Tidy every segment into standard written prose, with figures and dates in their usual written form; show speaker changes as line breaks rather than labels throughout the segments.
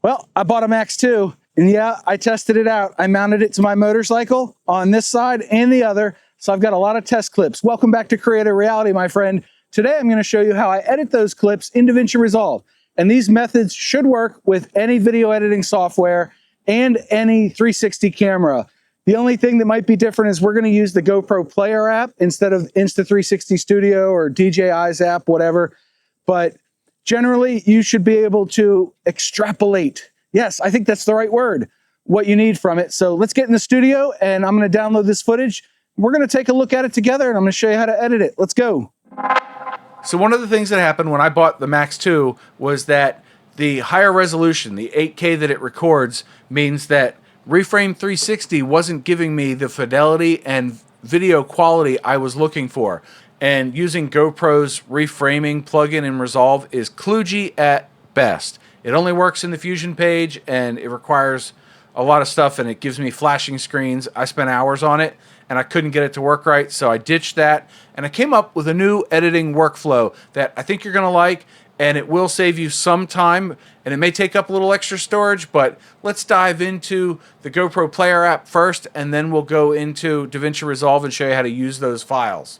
Well, I bought a Max 2, and yeah, I tested it out. I mounted it to my motorcycle on this side and the other, so I've got a lot of test clips. Welcome back to Creative Reality, my friend. Today, I'm going to show you how I edit those clips in Davinci Resolve. And these methods should work with any video editing software and any 360 camera. The only thing that might be different is we're going to use the GoPro Player App instead of Insta360 Studio or DJI's app, whatever. But generally, you should be able to extrapolate. Yes, I think that's the right word, what you need from it. So let's get in the studio and I'm going to download this footage. We're going to take a look at it together and I'm going to show you how to edit it. Let's go.
So one of the things that happened when I bought the Max 2 was that the higher resolution, the 8K that it records, means that Reframe 360 wasn't giving me the fidelity and video quality I was looking for. And using GoPro's reframing plugin in Resolve is kludgy at best. It only works in the Fusion page and it requires a lot of stuff and it gives me flashing screens. I spent hours on it and I couldn't get it to work right, so I ditched that. And I came up with a new editing workflow that I think you're gonna like, and it will save you some time, and it may take up a little extra storage, but let's dive into the GoPro Player App first, and then we'll go into Davinci Resolve and show you how to use those files.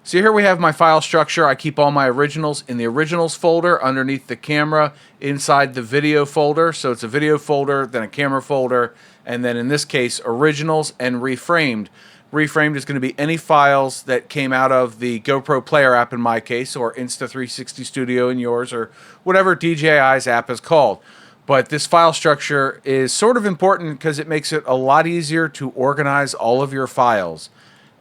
So here we have my file structure. I keep all my originals in the originals folder underneath the camera inside the video folder. So it's a video folder, then a camera folder, and then in this case, originals and reframed. Reframed is going to be any files that came out of the GoPro Player App in my case, or Insta360 Studio in yours, or whatever DJI's app is called. But this file structure is sort of important because it makes it a lot easier to organize all of your files.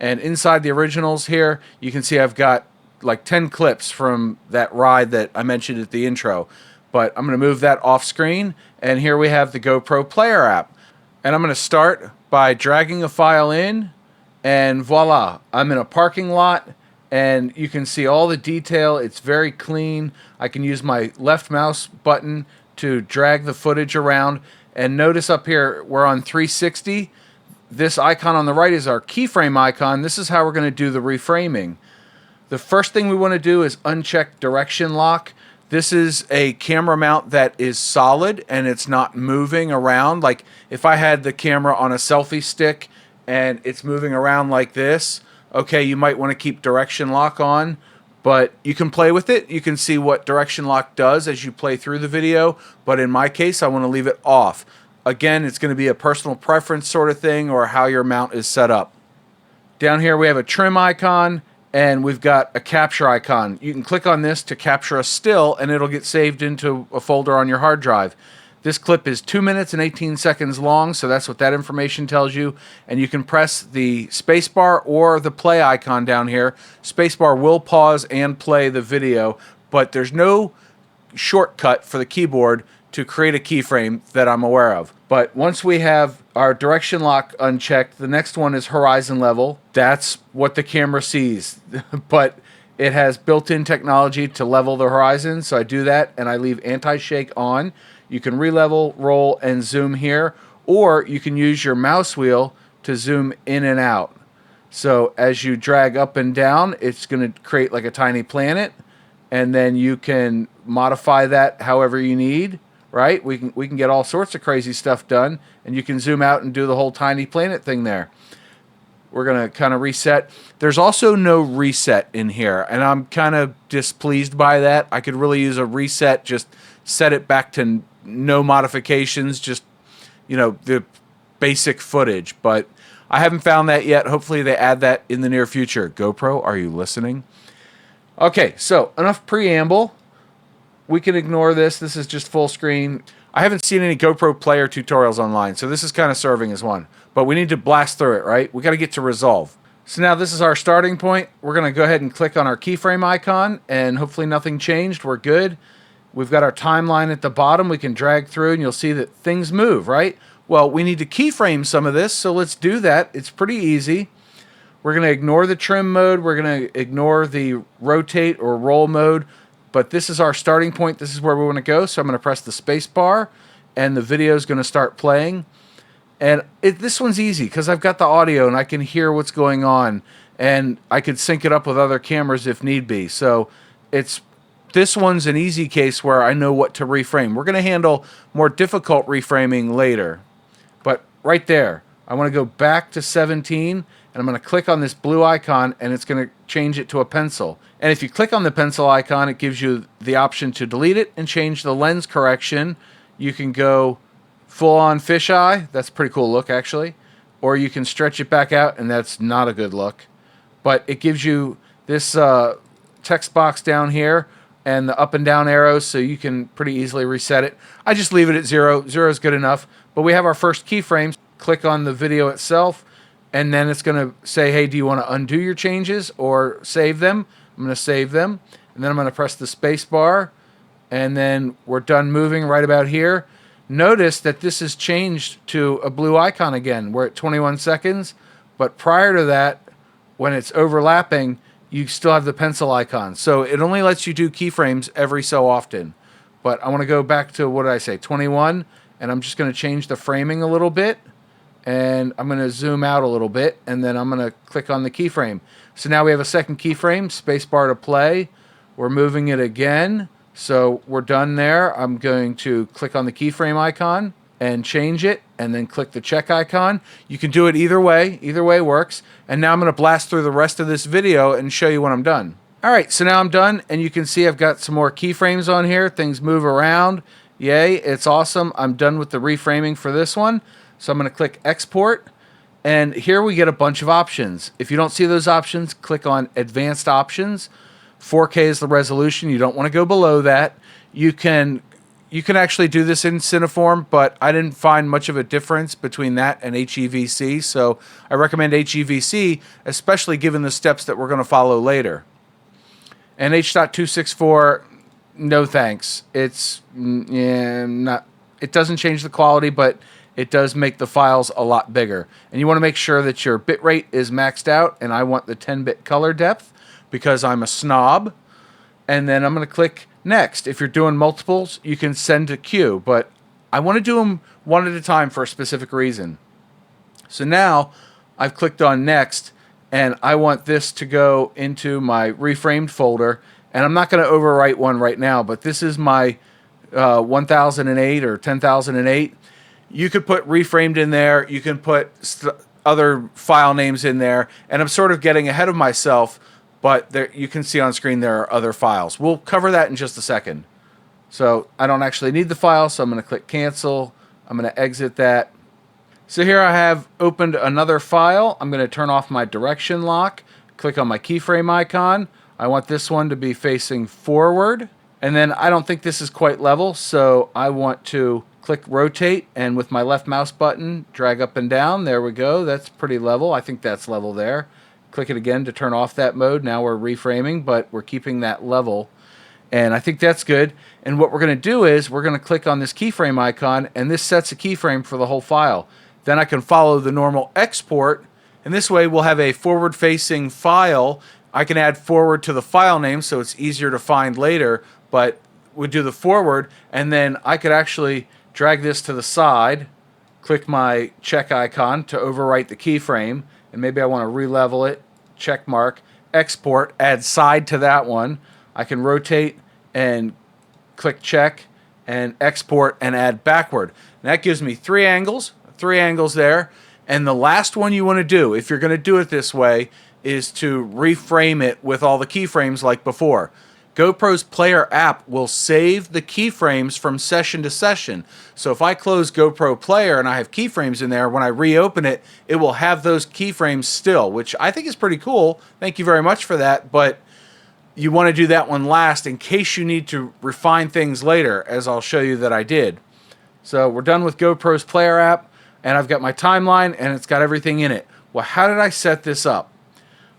And inside the originals here, you can see I've got like 10 clips from that ride that I mentioned at the intro. But I'm going to move that off screen, and here we have the GoPro Player App. And I'm going to start by dragging a file in. And voila, I'm in a parking lot and you can see all the detail. It's very clean. I can use my left mouse button to drag the footage around. And notice up here, we're on 360. This icon on the right is our keyframe icon. This is how we're going to do the reframing. The first thing we want to do is uncheck direction lock. This is a camera mount that is solid and it's not moving around. Like if I had the camera on a selfie stick and it's moving around like this, okay, you might want to keep direction lock on, but you can play with it. You can see what direction lock does as you play through the video, but in my case, I want to leave it off. Again, it's going to be a personal preference sort of thing or how your mount is set up. Down here, we have a trim icon and we've got a capture icon. You can click on this to capture a still and it'll get saved into a folder on your hard drive. This clip is 2 minutes and 18 seconds long, so that's what that information tells you. And you can press the spacebar or the play icon down here. Spacebar will pause and play the video, but there's no shortcut for the keyboard to create a keyframe that I'm aware of. But once we have our direction lock unchecked, the next one is horizon level. That's what the camera sees, but it has built-in technology to level the horizon, so I do that and I leave anti-shake on. You can re-level, roll, and zoom here, or you can use your mouse wheel to zoom in and out. So as you drag up and down, it's going to create like a tiny planet, and then you can modify that however you need, right? We can get all sorts of crazy stuff done, and you can zoom out and do the whole tiny planet thing there. We're going to kind of reset. There's also no reset in here, and I'm kind of displeased by that. I could really use a reset, just set it back to no modifications, just, you know, the basic footage. But I haven't found that yet. Hopefully they add that in the near future. GoPro, are you listening? Okay, so enough preamble. We can ignore this. This is just full screen. I haven't seen any GoPro player tutorials online, so this is kind of serving as one. But we need to blast through it, right? We got to get to Resolve. So now this is our starting point. We're going to go ahead and click on our keyframe icon, and hopefully nothing changed. We're good. We've got our timeline at the bottom. We can drag through, and you'll see that things move, right? Well, we need to keyframe some of this, so let's do that. It's pretty easy. We're going to ignore the trim mode. We're going to ignore the rotate or roll mode. But this is our starting point. This is where we want to go. So I'm going to press the space bar and the video is going to start playing. And this one's easy because I've got the audio and I can hear what's going on. And I could sync it up with other cameras if need be. So it's this one's an easy case where I know what to reframe. We're going to handle more difficult reframing later. But right there, I want to go back to 17, and I'm going to click on this blue icon, and it's going to change it to a pencil. And if you click on the pencil icon, it gives you the option to delete it and change the lens correction. You can go full-on fisheye. That's a pretty cool look, actually. Or you can stretch it back out, and that's not a good look. But it gives you this text box down here and the up and down arrows, so you can pretty easily reset it. I just leave it at 0. 0 is good enough. But we have our first keyframes. Click on the video itself, and then it's going to say, hey, do you want to undo your changes or save them? I'm going to save them, and then I'm going to press the space bar, and then we're done moving right about here. Notice that this has changed to a blue icon again. We're at 21 seconds, but prior to that, when it's overlapping, you still have the pencil icon. So it only lets you do keyframes every so often. But I want to go back to, what did I say, 21, and I'm just going to change the framing a little bit, and I'm going to zoom out a little bit, and then I'm going to click on the keyframe. So now we have a second keyframe, spacebar to play. We're moving it again. So we're done there. I'm going to click on the keyframe icon and change it, and then click the check icon. You can do it either way. Either way works. And now I'm going to blast through the rest of this video and show you when I'm done. All right, so now I'm done, and you can see I've got some more keyframes on here. Things move around. Yay, it's awesome. I'm done with the reframing for this one. So I'm going to click export, and here we get a bunch of options. If you don't see those options, click on advanced options. 4K is the resolution. You don't want to go below that. You can actually do this in Cineform, but I didn't find much of a difference between that and HEVC, so I recommend HEVC, especially given the steps that we're going to follow later. And H.264, no thanks. It's not. It doesn't change the quality, but it does make the files a lot bigger. And you want to make sure that your bitrate is maxed out, and I want the 10-bit color depth because I'm a snob. And then I'm going to click next. If you're doing multiples, you can send to queue, but I want to do them one at a time for a specific reason. So now I've clicked on next, and I want this to go into my reframed folder, and I'm not going to overwrite one right now, but this is my 1008 or 10,008. You could put reframed in there. You can put other file names in there, and I'm sort of getting ahead of myself, but there, you can see on screen there are other files. We'll cover that in just a second. So I don't actually need the file, so I'm going to click cancel. I'm going to exit that. So here I have opened another file. I'm going to turn off my direction lock, click on my keyframe icon. I want this one to be facing forward. And then I don't think this is quite level, so I want to click rotate, and with my left mouse button, drag up and down. There we go. That's pretty level. I think that's level there. Click it again to turn off that mode. Now we're reframing, but we're keeping that level. And I think that's good. And what we're going to do is we're going to click on this keyframe icon, and this sets a keyframe for the whole file. Then I can follow the normal export, and this way we'll have a forward-facing file. I can add forward to the file name so it's easier to find later, but we'll do the forward, and then I could actually drag this to the side, click my check icon to overwrite the keyframe, and maybe I want to re-level it, check mark, export, add side to that one. I can rotate and click check and export and add backward. And that gives me three angles there. And the last one you want to do, if you're going to do it this way, is to reframe it with all the keyframes like before. GoPro's Player App will save the keyframes from session to session. So if I close GoPro Player and I have keyframes in there, when I reopen it, it will have those keyframes still, which I think is pretty cool. Thank you very much for that, but you want to do that one last in case you need to refine things later, as I'll show you that I did. So we're done with GoPro's Player App, and I've got my timeline, and it's got everything in it. Well, how did I set this up?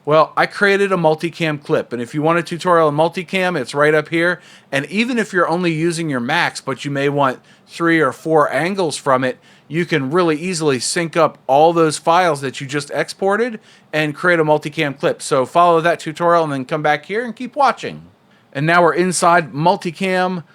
Well, I created a multicam clip, and if you want a tutorial on multicam, it's right up here. And even if you're only using your Max, but you may want 3 or 4 angles from it, you can really easily sync up all those files that you just exported and create a multicam clip. So follow that tutorial and then come back here and keep watching. And now we're inside multicam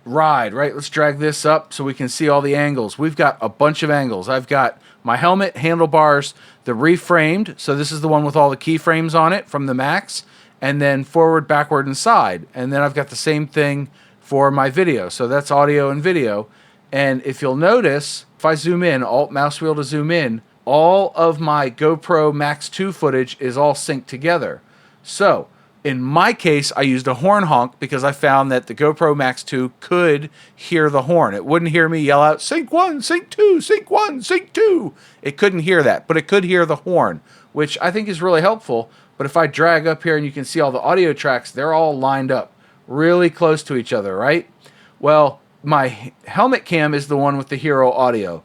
ride, right? Let's drag this up so we can see all the angles. We've got a bunch of angles. I've got my helmet, handlebars, the reframed, so this is the one with all the keyframes on it from the Max, and then forward, backward, and side. And then I've got the same thing for my video. So that's audio and video. And if you'll notice, if I zoom in, Alt mouse wheel to zoom in, all of my GoPro Max 2 footage is all synced together. So in my case, I used a horn honk because I found that the GoPro Max 2 could hear the horn. It wouldn't hear me yell out, sync 1, sync 2, sync 1, sync 2. It couldn't hear that, but it could hear the horn, which I think is really helpful. But if I drag up here and you can see all the audio tracks, they're all lined up really close to each other, right? Well, my helmet cam is the one with the hero audio.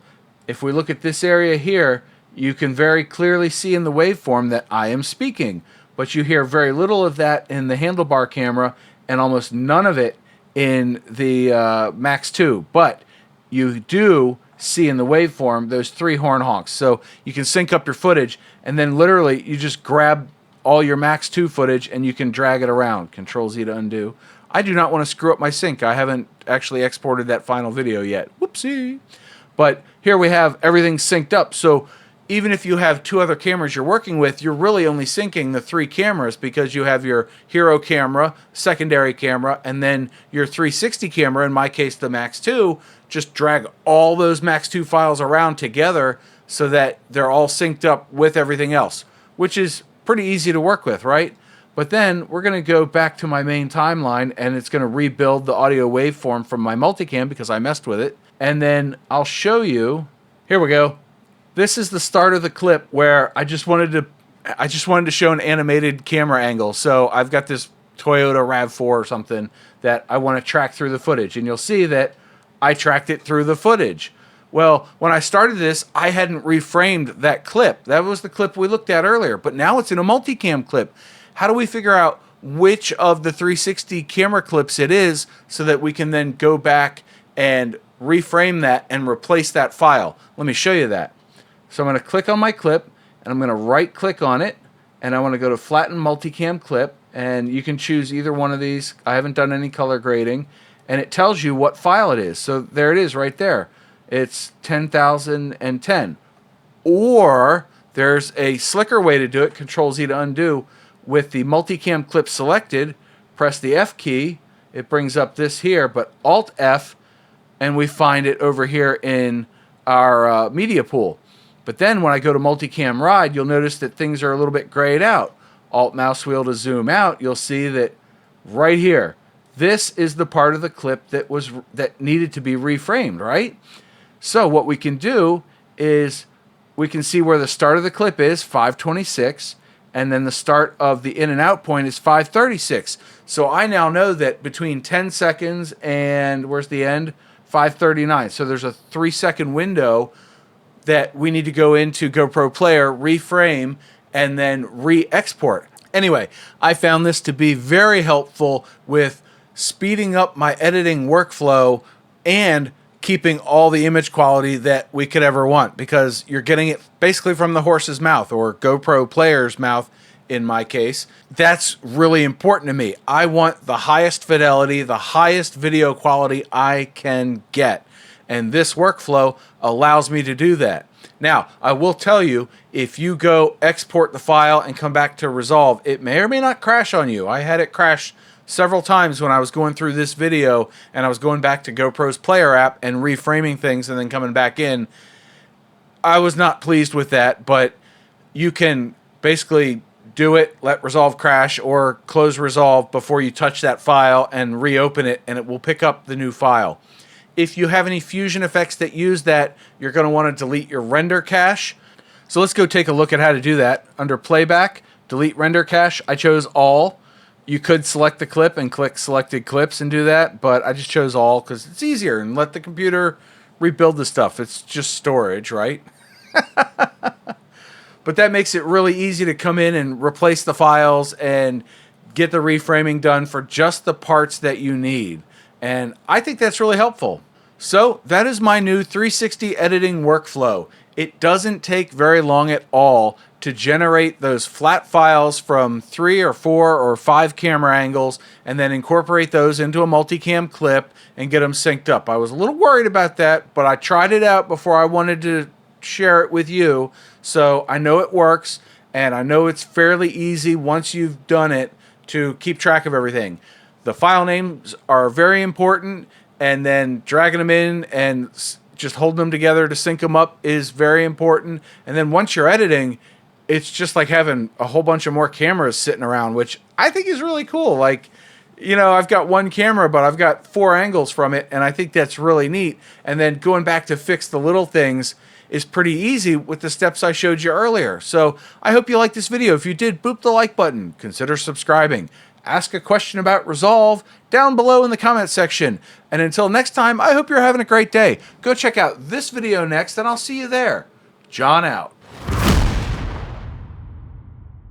If we look at this area here, you can very clearly see in the waveform that I am speaking, but you hear very little of that in the handlebar camera and almost none of it in the Max 2. But you do see in the waveform those 3 horn honks. So you can sync up your footage, and then literally you just grab all your Max 2 footage and you can drag it around. Control Z to undo. I do not want to screw up my sync. I haven't actually exported that final video yet. Whoopsie. But here we have everything synced up. So even if you have 2 other cameras you're working with, you're really only syncing the 3 cameras because you have your hero camera, secondary camera, and then your 360 camera, in my case the Max 2. Just drag all those Max 2 files around together so that they're all synced up with everything else, which is pretty easy to work with, right? But then we're going to go back to my main timeline, and it's going to rebuild the audio waveform from my multicam because I messed with it. And then I'll show you. Here we go. This is the start of the clip where I just wanted to show an animated camera angle. So I've got this Toyota RAV4 or something that I want to track through the footage, and you'll see that I tracked it through the footage. Well, when I started this, I hadn't reframed that clip. That was the clip we looked at earlier, but now it's in a multicam clip. How do we figure out which of the 360 camera clips it is so that we can then go back and reframe that and replace that file? Let me show you that. So I'm going to click on my clip, and I'm going to right click on it, and I want to go to flatten multicam clip, and you can choose either one of these. I haven't done any color grading, and it tells you what file it is. So there it is right there. It's 10,010. Or there's a slicker way to do it, Control Z to undo. With the multicam clip selected, press the F key. It brings up this here, but Alt F, and we find it over here in our media pool. But then when I go to multicam ride, you'll notice that things are a little bit grayed out. Alt mouse wheel to zoom out, you'll see that right here, this is the part of the clip that needed to be reframed, right? So what we can do is we can see where the start of the clip is, 526, and then the start of the in and out point is 536. So I now know that between 10 seconds and, where's the end? 539. So there's a 3-second window that we need to go into GoPro Player, reframe, and then re-export. Anyway, I found this to be very helpful with speeding up my editing workflow and keeping all the image quality that we could ever want, because you're getting it basically from the horse's mouth, or GoPro Player's mouth in my case. That's really important to me. I want the highest fidelity, the highest video quality I can get. And this workflow allows me to do that. Now, I will tell you, if you go export the file and come back to Resolve, it may or may not crash on you. I had it crash several times when I was going through this video and I was going back to GoPro's Player App and reframing things and then coming back in. I was not pleased with that, but you can basically do it, let Resolve crash, or close Resolve before you touch that file and reopen it, and it will pick up the new file. If you have any Fusion effects that use that, you're going to want to delete your render cache. So let's go take a look at how to do that. Under Playback, delete render cache. I chose all. You could select the clip and click selected clips and do that, but I just chose all because it's easier, and let the computer rebuild the stuff. It's just storage, right? But that makes it really easy to come in and replace the files and get the reframing done for just the parts that you need. And I think that's really helpful. So that is my new 360 editing workflow. It doesn't take very long at all to generate those flat files from 3 or 4 or 5 camera angles and then incorporate those into a multicam clip and get them synced up. I was a little worried about that, but I tried it out before I wanted to share it with you. So I know it works, and I know it's fairly easy once you've done it to keep track of everything. The file names are very important, and then dragging them in and just holding them together to sync them up is very important. And then once you're editing, it's just like having a whole bunch of more cameras sitting around, which I think is really cool. Like, you know, I've got one camera, but I've got 4 angles from it, and I think that's really neat. And then going back to fix the little things is pretty easy with the steps I showed you earlier. So I hope you liked this video. If you did, boop the like button, consider subscribing, ask a question about Resolve down below in the comment section. And until next time, I hope you're having a great day. Go check out this video next, and I'll see you there. John out.